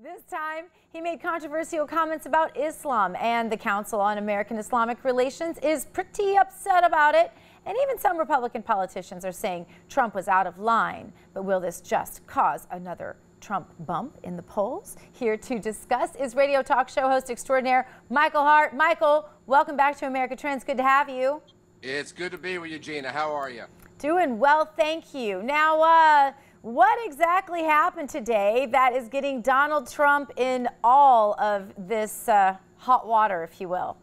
This time, he made controversial comments about Islam, and the Council on American Islamic Relations is pretty upset about it. And even some Republican politicians are saying Trump was out of line. But will this just cause another Trump bump in the polls? Here to discuss is radio talk show host extraordinaire Michael Hart. Michael, welcome back to America Trends. Good to have you. It's good to be with you, Gina. How are you? Doing well, thank you. Now, what exactly happened today that is getting Donald Trump in all of this hot water, if you will?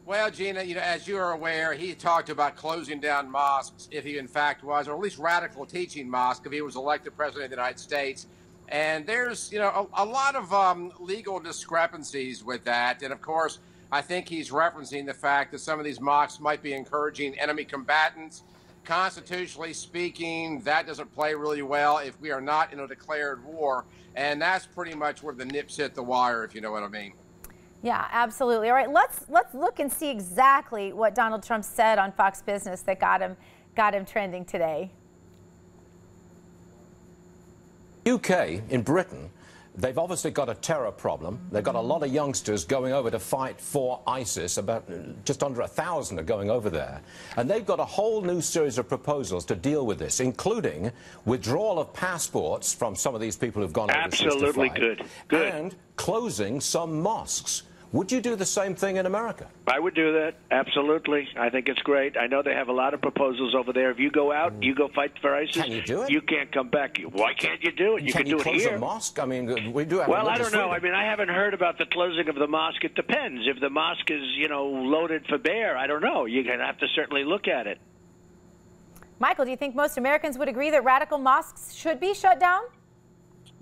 Well, Gina, as you are aware, he talked about closing down mosques if he in fact was, or at least radical teaching mosque if he was elected president of the United States. And there's, a lot of legal discrepancies with that. And of course, I think he's referencing the fact that some of these mosques might be encouraging enemy combatants. Constitutionally speaking, that doesn't play really well if we are not in a declared war. And that's pretty much where the nips hit the wire, if you know what I mean. Yeah, absolutely. All right, let's look and see exactly what Donald Trump said on Fox Business that got him trending today. UK, in Britain, they've obviously got a terror problem. They've got a lot of youngsters going over to fight for ISIS. About just under 1,000 are going over there. And they've got a whole new series of proposals to deal with this, including withdrawal of passports from some of these people who've gone overseas to fight. Absolutely good. And closing some mosques. Would you do the same thing in America? I would do that. Absolutely. I think it's great. I know they have a lot of proposals over there. If you go out, you go fight for ISIS, can you do it? You can't come back. Why can't you do it? You can do it here. Can you close a mosque? I mean, we do have Well, I don't know. freedom. I mean, I haven't heard about the closing of the mosque. It depends. If the mosque is, loaded for bear, I don't know. You're going to have to certainly look at it. Michael, do you think most Americans would agree that radical mosques should be shut down?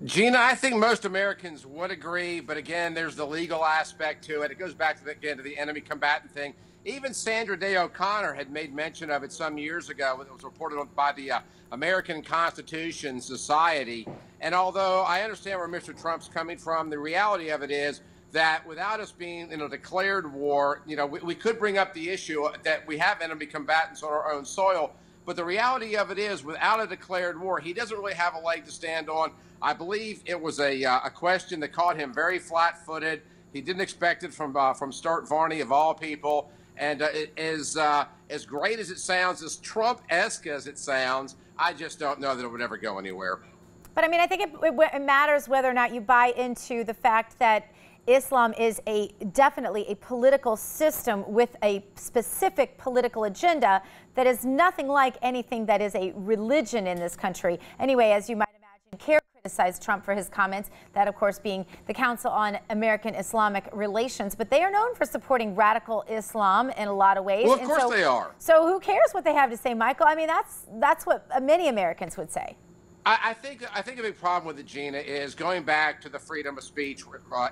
Gina, I think most Americans would agree, but again, there's the legal aspect to it. It goes back to the enemy combatant thing. Even Sandra Day O'Connor had made mention of it some years ago. It was reported on by the American Constitution Society. And although I understand where Mr. Trump's coming from, the reality of it is that without us being in a declared war, we could bring up the issue that we have enemy combatants on our own soil. But the reality of it is, without a declared war, he doesn't really have a leg to stand on. I believe it was a question that caught him very flat-footed. He didn't expect it from Sturt Varney, of all people. And as great as it sounds, as Trump-esque as it sounds, I just don't know that it would ever go anywhere. But I mean, I think it matters whether or not you buy into the fact that Islam is definitely a political system with a specific political agenda that is nothing like anything that is a religion in this country. Anyway, as you might imagine, CARE criticized Trump for his comments, that of course being the Council on American Islamic Relations, but they are known for supporting radical Islam in a lot of ways. Well, of course they are. So who cares what they have to say, Michael? I mean, that's what many Americans would say. I think a big problem with it, Gina, is going back to the freedom of speech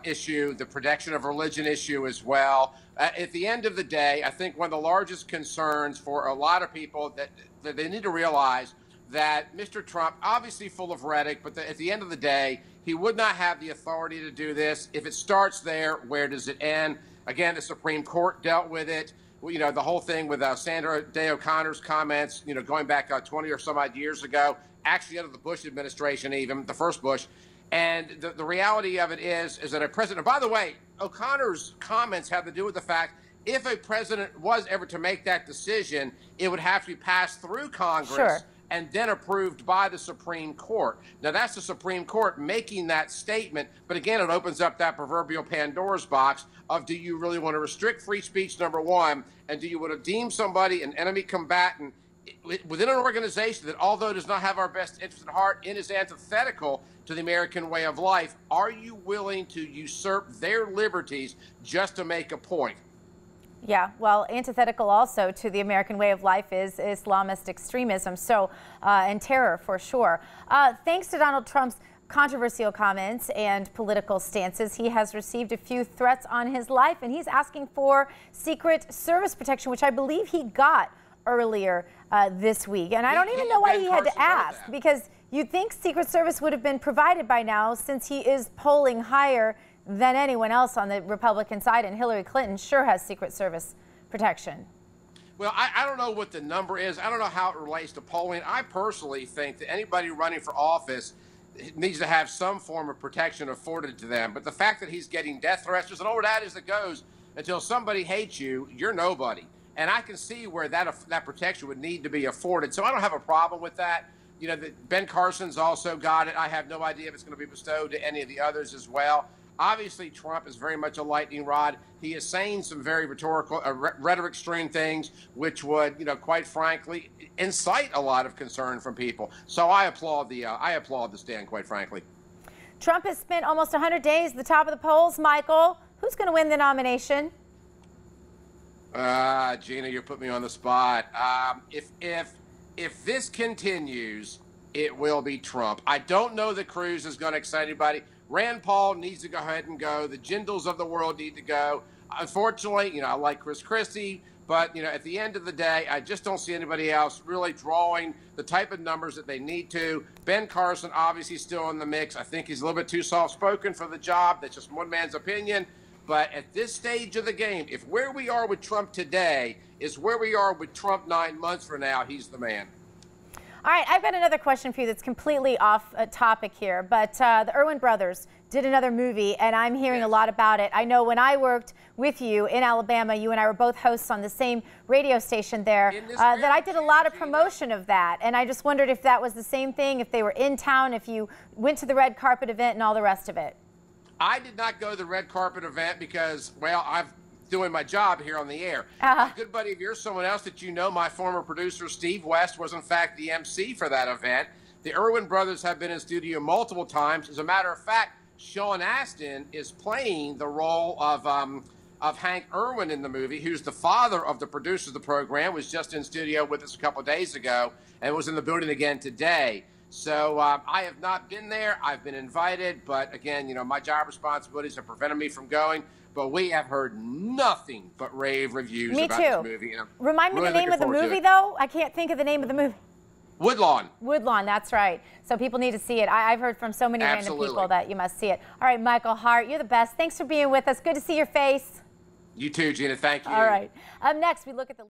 issue, the protection of religion issue as well. At the end of the day, I think one of the largest concerns for a lot of people that they need to realize that Mr. Trump, obviously full of rhetoric, but at the end of the day, he would not have the authority to do this. If it starts there, where does it end? Again, the Supreme Court dealt with it. Well, the whole thing with Sandra Day O'Connor's comments, going back 20 or some odd years ago, actually under the Bush administration, even the first Bush. And the reality of it is that a president, by the way, O'Connor's comments have to do with the fact if a president was ever to make that decision, it would have to be passed through Congress. Sure. And then approved by the Supreme Court. Now, that's the Supreme Court making that statement. But again, it opens up that proverbial Pandora's box of, do you really want to restrict free speech, number one, and do you want to deem somebody an enemy combatant within an organization that, although does not have our best interest at heart, it is antithetical to the American way of life? Are you willing to usurp their liberties just to make a point? Yeah, well, antithetical also to the American way of life is Islamist extremism, and terror for sure. Thanks to Donald Trump's controversial comments and political stances, he has received a few threats on his life, and he's asking for Secret Service protection, which I believe he got earlier this week. And I don't even know why he had to ask, because you'd think Secret Service would have been provided by now, since he is polling higher than anyone else on the Republican side, and Hillary Clinton sure has Secret Service protection. Well, I don't know what the number is. I don't know how it relates to polling. I personally think that anybody running for office needs to have some form of protection afforded to them. But the fact that he's getting death threats, there's an old adage that goes, until somebody hates you, you're nobody. And I can see where that protection would need to be afforded. So I don't have a problem with that. You know, Ben Carson's also got it. I have no idea if it's going to be bestowed to any of the others as well. Obviously, Trump is very much a lightning rod. He is saying some very rhetorical, rhetoric-strewn things, which would, you know, quite frankly, incite a lot of concern from people. So I applaud the stand, quite frankly. Trump has spent almost 100 days at the top of the polls. Michael, who's going to win the nomination? Gina, you put me on the spot. If this continues, it will be Trump. I don't know that Cruz is going to excite anybody. Rand Paul needs to go ahead and go. The Jindals of the world need to go. Unfortunately, you know, I like Chris Christie, but, you know, at the end of the day, I just don't see anybody else really drawing the type of numbers that they need to. Ben Carson, obviously, still in the mix. I think he's a little bit too soft-spoken for the job. That's just one man's opinion. But at this stage of the game, if where we are with Trump today is where we are with Trump 9 months from now, he's the man. All right, I've got another question for you that's completely off topic here, but the Erwin Brothers did another movie, and I'm hearing a lot about it. I know when I worked with you in Alabama, you and I were both hosts on the same radio station there, that I did a lot of promotion of that, and I just wondered if that was the same thing, if they were in town, if you went to the red carpet event and all the rest of it. I did not go to the red carpet event because, well, I'm doing my job here on the air. A good buddy of yours, someone else that you know, my former producer, Steve West, was in fact the MC for that event. The Erwin Brothers have been in studio multiple times. As a matter of fact, Sean Astin is playing the role of Hank Erwin in the movie, who's the father of the producer of the program, was just in studio with us a couple of days ago and was in the building again today. So I have not been there. I've been invited, but again, you know, my job responsibilities have prevented me from going. But we have heard nothing but rave reviews about this movie. Remind me the name of the movie, though. I can't think of the name of the movie. Woodlawn. Woodlawn, that's right. So people need to see it. I've heard from so many random people that you must see it. All right, Michael Hart, you're the best. Thanks for being with us. Good to see your face. You too, Gina. Thank you. All right. Up next, we look at the